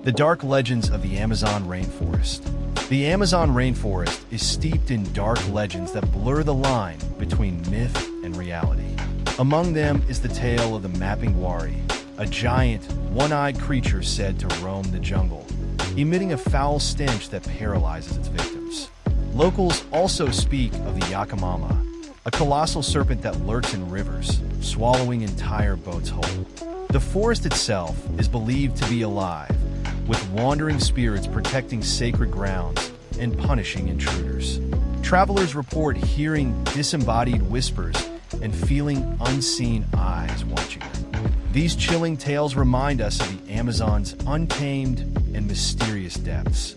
The dark legends of the Amazon rainforest. The Amazon rainforest is steeped in dark legends that blur the line between myth and reality. Among them is the tale of the Mapping Wari, a giant, one-eyed creature said to roam the jungle, emitting a foul stench that paralyzes its victims. Locals also speak of the Yakamama, a colossal serpent that lurks in rivers, swallowing entire boats whole. The forest itself is believed to be alive, with wandering spirits protecting sacred grounds and punishing intruders. Travelers report hearing disembodied whispers and feeling unseen eyes watching them. These chilling tales remind us of the Amazon's untamed and mysterious depths.